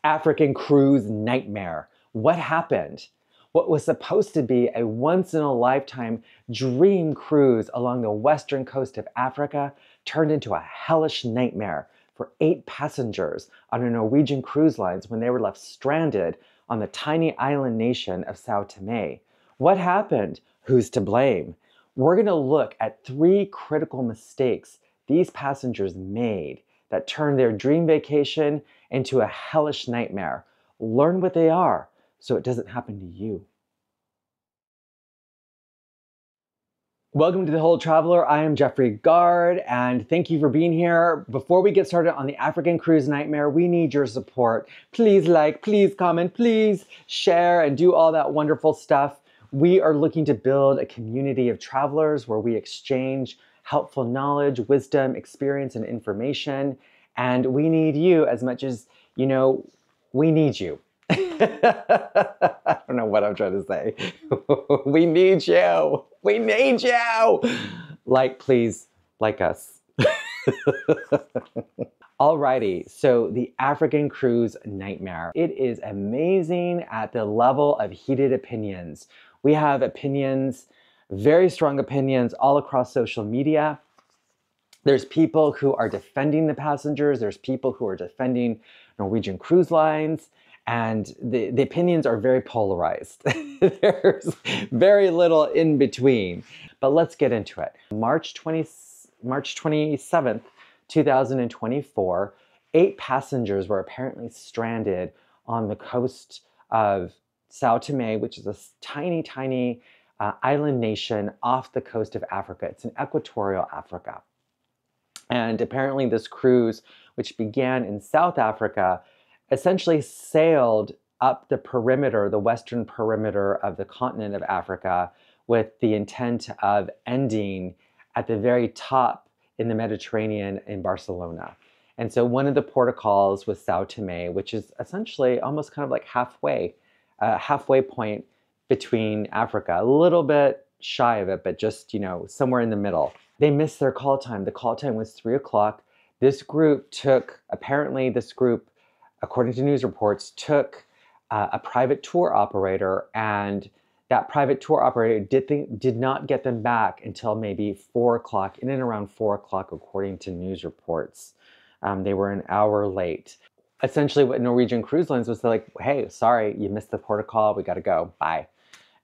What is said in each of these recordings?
African cruise nightmare. What happened? What was supposed to be a once-in-a-lifetime dream cruise along the western coast of Africa turned into a hellish nightmare for 8 passengers on a Norwegian Cruise Lines when they were left stranded on the tiny island nation of Sao Tome. What happened? Who's to blame? We're going to look at 3 critical mistakes these passengers made that turned their dream vacation into a hellish nightmare. Learn what they are so it doesn't happen to you. Welcome to The Whole Traveler. I am Jeffrey Gard, and thank you for being here. Before we get started on the African Cruise Nightmare, we need your support. Please like, please comment, please share, and do all that wonderful stuff. We are looking to build a community of travelers where we exchange helpful knowledge, wisdom, experience, and information. And we need you as much as, we need you. I don't know what I'm trying to say. We need you. We need you. Please, like us. Alrighty, so the African Cruise Nightmare. It is amazing at the level of heated opinions. We have opinions, very strong opinions all across social media. There's people who are defending the passengers. There's people who are defending Norwegian Cruise Lines. And the opinions are very polarized. There's very little in between. But let's get into it. March 27th, 2024, 8 passengers were apparently stranded on the coast of Sao Tome, which is a tiny, tiny island nation off the coast of Africa. It's in Equatorial Africa. And apparently this cruise, which began in South Africa, essentially sailed up the perimeter, the western perimeter of the continent of Africa, with the intent of ending at the very top in the Mediterranean in Barcelona. And so one of the protocols was Sao Tome, which is essentially almost kind of like halfway point between Africa, a little bit shy of it, but just, somewhere in the middle. They missed their call time. The call time was 3 o'clock. Apparently this group, according to news reports, took a private tour operator, and that private tour operator did not get them back until maybe 4 o'clock, in and around 4 o'clock, according to news reports. They were an hour late. Essentially what Norwegian Cruise Lines was like, hey, sorry, you missed the protocol, we gotta go, bye.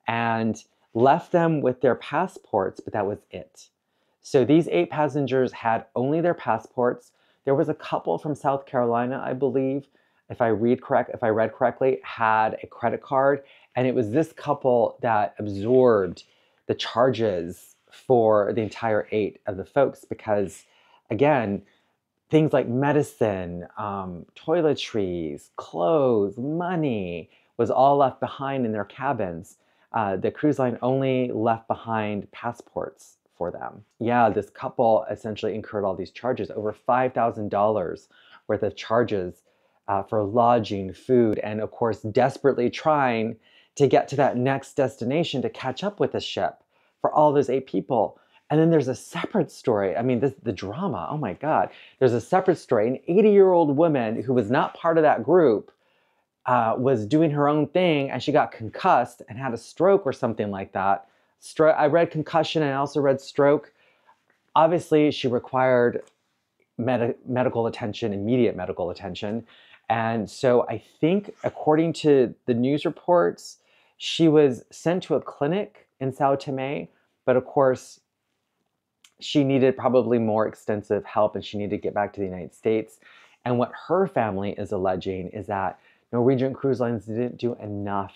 And left them with their passports, but that was it. So these 8 passengers had only their passports. There was a couple from South Carolina, I believe, if I read correctly, had a credit card. And it was this couple that absorbed the charges for the entire 8 of the folks because, again, things like medicine, toiletries, clothes, money was all left behind in their cabins. The cruise line only left behind passports for them. Yeah, this couple essentially incurred all these charges, over $5,000 worth of charges for lodging, food, and of course, desperately trying to get to that next destination to catch up with the ship for all those 8 people. And then there's a separate story. I mean, the drama, oh my God. There's a separate story. An 80-year-old woman who was not part of that group was doing her own thing, and she got concussed and had a stroke or something like that. I read concussion and I also read stroke. Obviously, she required medical attention, immediate medical attention. And so I think, according to the news reports, she was sent to a clinic in Sao Tome, but of course, she needed probably more extensive help and she needed to get back to the United States. And what her family is alleging is that Norwegian Cruise Lines didn't do enough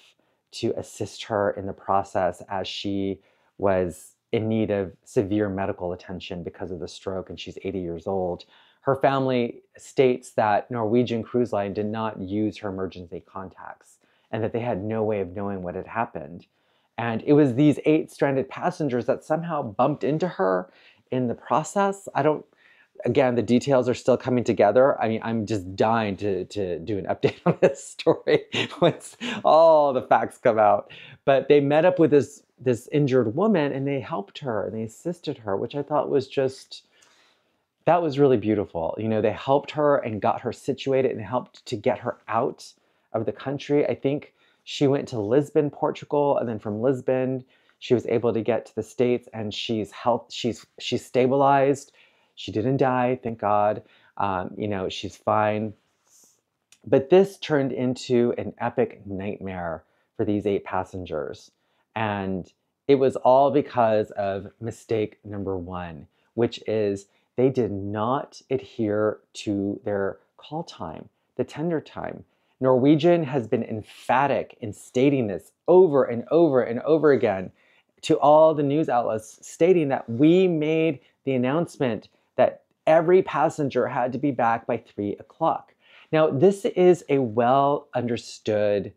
to assist her in the process, as she was in need of severe medical attention because of the stroke, and she's 80 years old. Her family states that Norwegian Cruise Line did not use her emergency contacts and that they had no way of knowing what had happened. And it was these 8 stranded passengers that somehow bumped into her in the process. Again, the details are still coming together. I mean, I'm just dying to do an update on this story once all the facts come out. But they met up with this injured woman and they helped her and they assisted her, which I thought was just that was really beautiful. You know, they helped her and got her situated and helped to get her out of the country. I think she went to Lisbon, Portugal, and then from Lisbon, she was able to get to the States, and she's stabilized. She didn't die, thank God. You know, she's fine. But this turned into an epic nightmare for these 8 passengers. And it was all because of mistake number one, which is they did not adhere to their call time, the tender time. Norwegian has been emphatic in stating this over and over and over again to all the news outlets, stating that we made the announcement that every passenger had to be back by 3 o'clock. Now, this is a well understood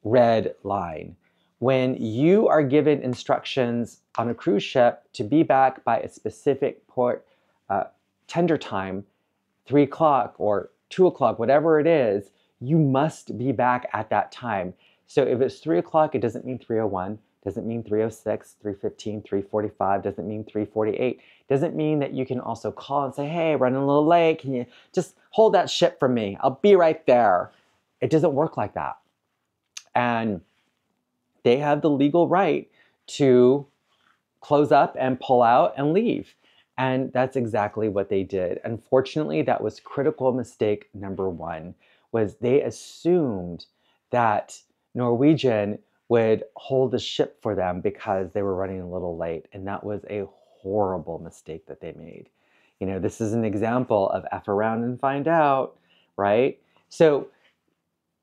red line. When you are given instructions on a cruise ship to be back by a specific port tender time, 3 o'clock or 2 o'clock, whatever it is, you must be back at that time. So if it's 3 o'clock, it doesn't mean 3:01, doesn't mean 3:06, 3:15, 3:45, doesn't mean 3:48. Doesn't mean that you can also call and say, hey, running a little late. Can you just hold that ship for me? I'll be right there. It doesn't work like that. And they have the legal right to close up and pull out and leave. And that's exactly what they did. Unfortunately, that was critical mistake number one, was they assumed that Norwegian would hold the ship for them because they were running a little late. And that was a horrible mistake that they made. You know, this is an example of F around and find out, right? So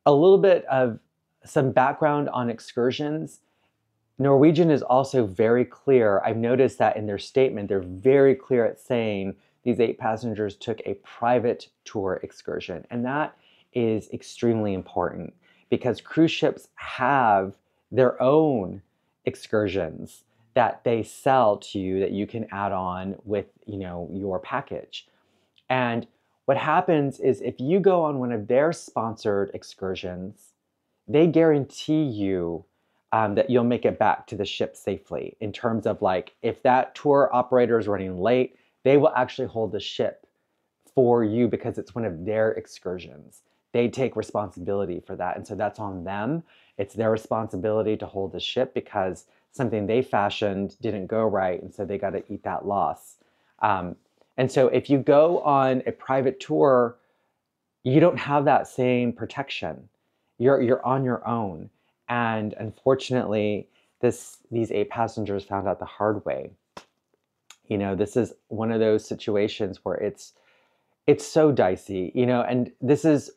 a little bit of some background on excursions. Norwegian is also very clear. I've noticed that in their statement, they're very clear at saying these 8 passengers took a private tour excursion. And that is extremely important because cruise ships have their own excursions that they sell to you that you can add on with, you know, your package. And what happens is if you go on one of their sponsored excursions, they guarantee you that you'll make it back to the ship safely, in terms of, like, if that tour operator is running late, they will actually hold the ship for you because it's one of their excursions. They take responsibility for that. And so that's on them. It's their responsibility to hold the ship because something they fashioned didn't go right. And so they got to eat that loss. And so if you go on a private tour, you don't have that same protection. You're on your own. And unfortunately, these 8 passengers found out the hard way. You know, this is one of those situations where it's so dicey, you know, and this is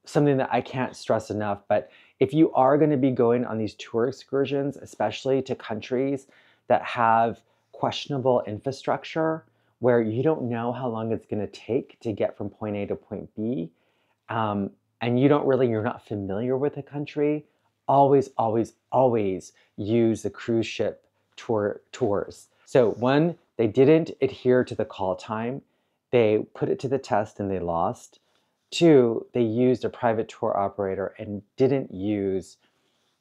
something that I can't stress enough. But if you are going to be going on these tour excursions, especially to countries that have questionable infrastructure, where you don't know how long it's going to take to get from point A to point B, and you're not familiar with the country, always, always, always use the cruise ship tours. So one, they didn't adhere to the call time. They put it to the test and they lost. Two, they used a private tour operator and didn't use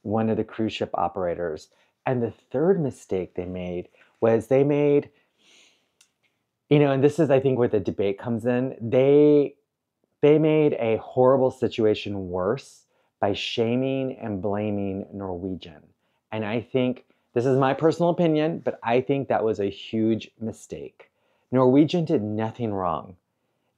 one of the cruise ship operators. And the third mistake they made was and this is, I think, where the debate comes in. They made a horrible situation worse by shaming and blaming Norwegian. And I think, this is my personal opinion, but I think that was a huge mistake. Norwegian did nothing wrong.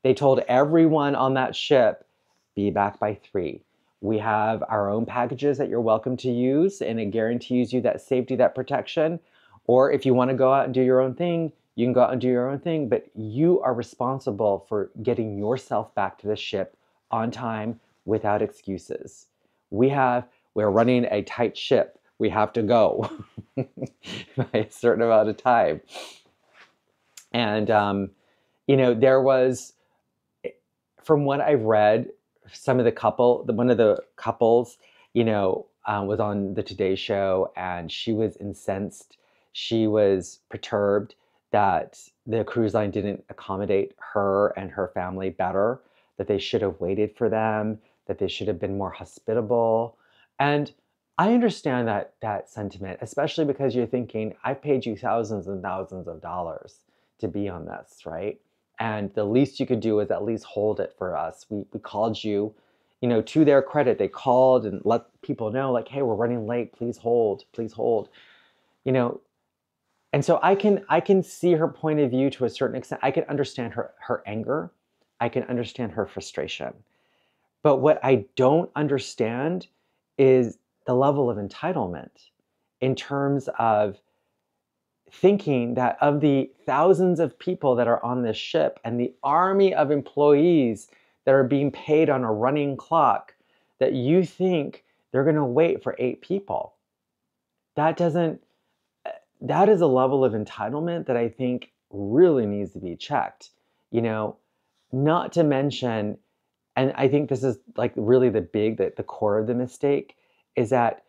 They told everyone on that ship, be back by 3. We have our own packages that you're welcome to use, and it guarantees you that safety, that protection. Or if you want to go out and do your own thing, you can go out and do your own thing, but you are responsible for getting yourself back to the ship on time without excuses. We're running a tight ship. We have to go by a certain amount of time. And, there was, from what I've read, one of the couples, was on the Today Show, and she was incensed. She was perturbed that the cruise line didn't accommodate her and her family better, that they should have waited for them, that they should have been more hospitable. And I understand that sentiment, especially because you're thinking, I've paid you thousands and thousands of dollars to be on this, right? And the least you could do is at least hold it for us. We called you, you know, to their credit, they called and let people know, like, hey, we're running late, please hold, you know. And so I can see her point of view to a certain extent. I can understand her anger. I can understand her frustration. But what I don't understand is the level of entitlement in terms of thinking that of the thousands of people that are on this ship and the army of employees that are being paid on a running clock, that you think they're going to wait for 8 people. That is a level of entitlement that I think really needs to be checked. You know, not to mention, and I think this is like really the core of the mistake, is that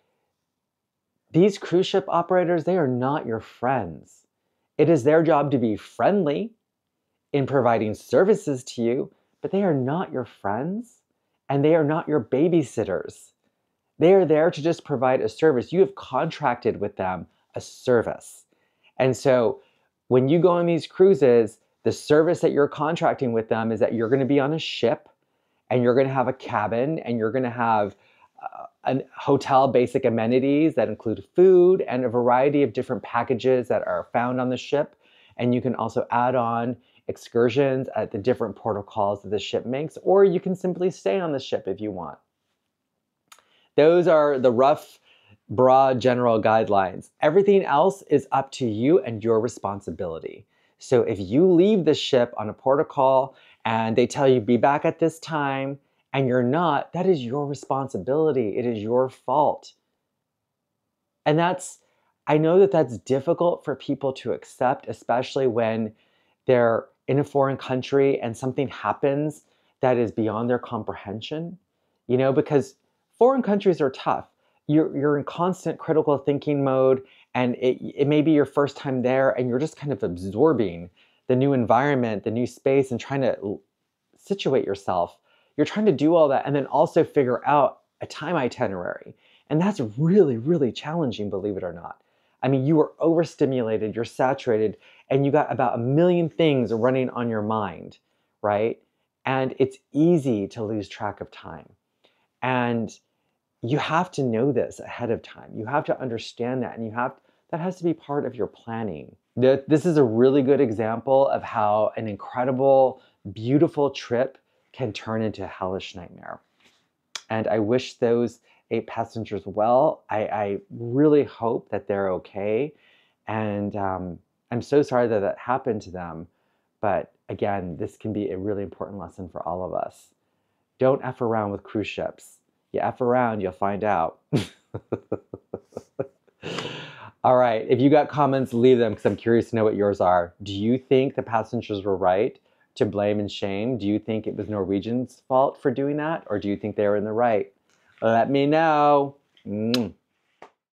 these cruise ship operators, they are not your friends. It is their job to be friendly in providing services to you, but they are not your friends and they are not your babysitters. They are there to just provide a service. You have contracted with them a service. And so when you go on these cruises, the service that you're contracting with them is that you're going to be on a ship and you're going to have a cabin and you're going to have hotel basic amenities that include food and a variety of different packages that are found on the ship. And you can also add on excursions at the different protocols that the ship makes, or you can simply stay on the ship if you want. Those are the rough, broad, general guidelines. Everything else is up to you and your responsibility. So if you leave the ship on a protocol and they tell you be back at this time, and you're not, that is your responsibility. It is your fault. And I know that that's difficult for people to accept, especially when they're in a foreign country and something happens that is beyond their comprehension, you know, because foreign countries are tough. You're in constant critical thinking mode, and it may be your first time there, and you're just kind of absorbing the new environment, the new space, and trying to situate yourself. You're trying to do all that and then also figure out a time itinerary. And that's really, really challenging, believe it or not. I mean, you are overstimulated, you're saturated, and you got about 1,000,000 things running on your mind, right? And it's easy to lose track of time. And you have to know this ahead of time. You have to understand that, and that has to be part of your planning. This is a really good example of how an incredible, beautiful trip can turn into a hellish nightmare. And I wish those 8 passengers well. I really hope that they're okay. And I'm so sorry that that happened to them. But again, this can be a really important lesson for all of us. Don't F around with cruise ships. You F around, you'll find out. All right, if you got comments, leave them because I'm curious to know what yours are. Do you think the passengers were right to blame and shame? Do you think it was Norwegian's fault for doing that? Or do you think they were in the right? Let me know.